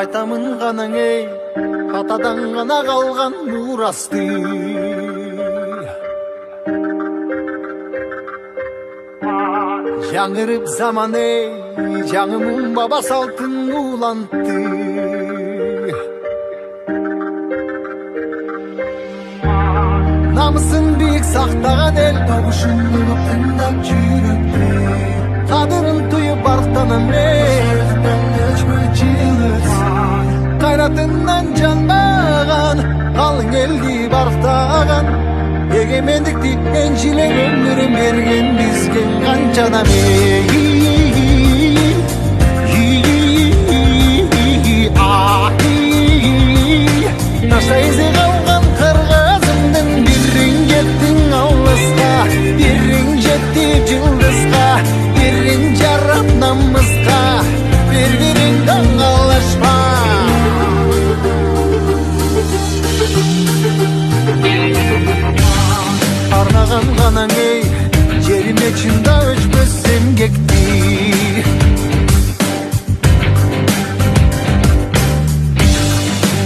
айтамын ғана ей, атадан ғана қалған мурасты. Жаңырып заман ей, жаңымын баба салтын улантты. Намысын биік сақтаған ел, табышын ұлып тыңдап жүріпті. Қадырын тұйып арықтанам ей, қайратынан жанбаған, қалың елді барықтаған. Егемендікті еншілеп өмірін берген бізге қаншадам ей. Таштай ізі қалған қырғызымдың бірін кеттің алысқа, бірін жетті жылдызға, бірін жарап намысқа, бір-біріңді аңғалашпа. Арнаған ғанаң ей, жеріме чында өшпөс емгекті.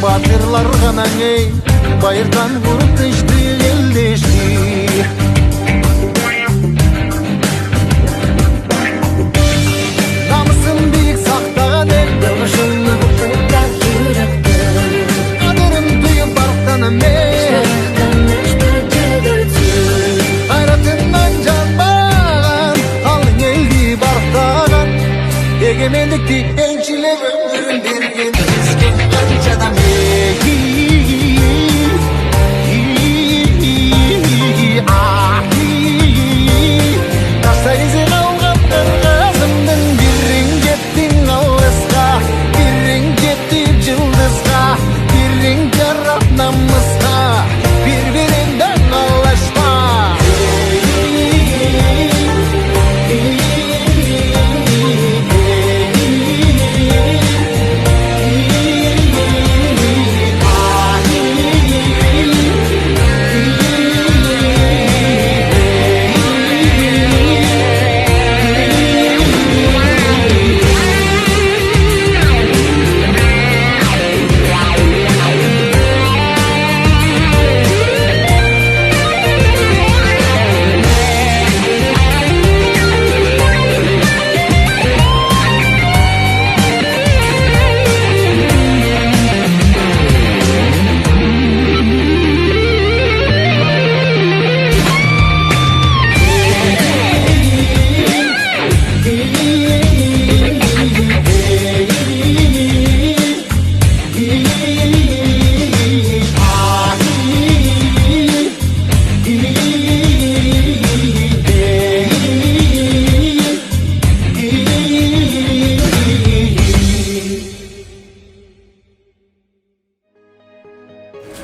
Батырлар ғанаң ей, байырдан құрып тышты елдешті. Намысын биік сақтаған ел, дұғышылы бұқтырдан жүріпті. Қадырын тұйып барықтанам ей, қайратынан жанбаған, қалың елді барықтаған. Егемендікті еншілеп өмірін берген бізге қаншадам ей. Таштай ізі қалған қырғызымдың бірін кеттің алысқа, бірін кетті жылдызға, бірін жарап намысқа, бір-біріңді аңғалашпа.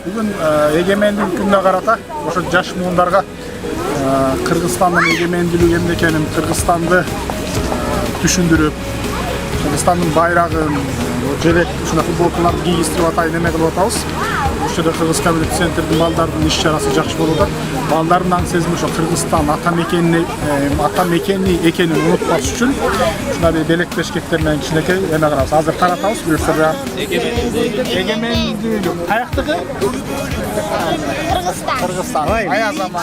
Бүгін егемендік күніне қарата ошо жаш муундарга Кыргызстандын егемендүүлүк эмне экенин, Кыргызстанды түшүндүрүп, Кыргызстандын байрагын, желек ушундай футболкаларды кийгизтирип атайын эме кылып атабыз. Ушул жерде Кыргыз комьюнити центрдин балдардын иш чарасы жакшы болуп атат. Балдардын аң сезими ошо Кыргызстан ата мекени экенин унутпаш үчүн ушундай бир белек бешкектер менен кичинекей эме кылабыз. Азыр таратабыз буюрса. Егемендүүлүк каяктыкы? Кыргызстан. Ай азамат.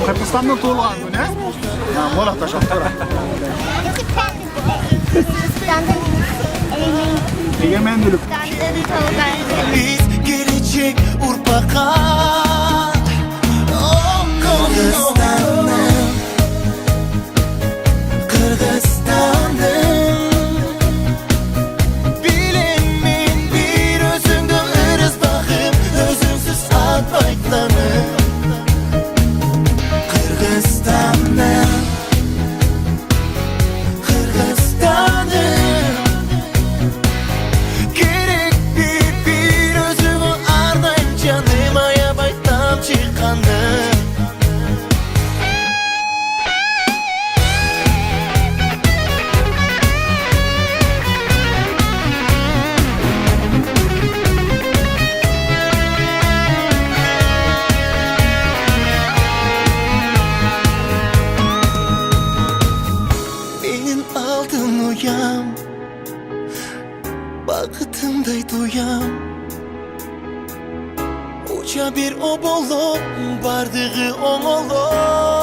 Кыргызстандын туулган күнү, э? Болот ошо. Егемендүүлүк. Biz gelecek urpaka Kırgızistan'ın bilemin bir özüngde ırız bakım özünsüz atbaytlanım Kırgızistan'ın gerek bir özümü ardayım canım ayabaytam çıkanım Yaşa bir o bolup bardığı oğulum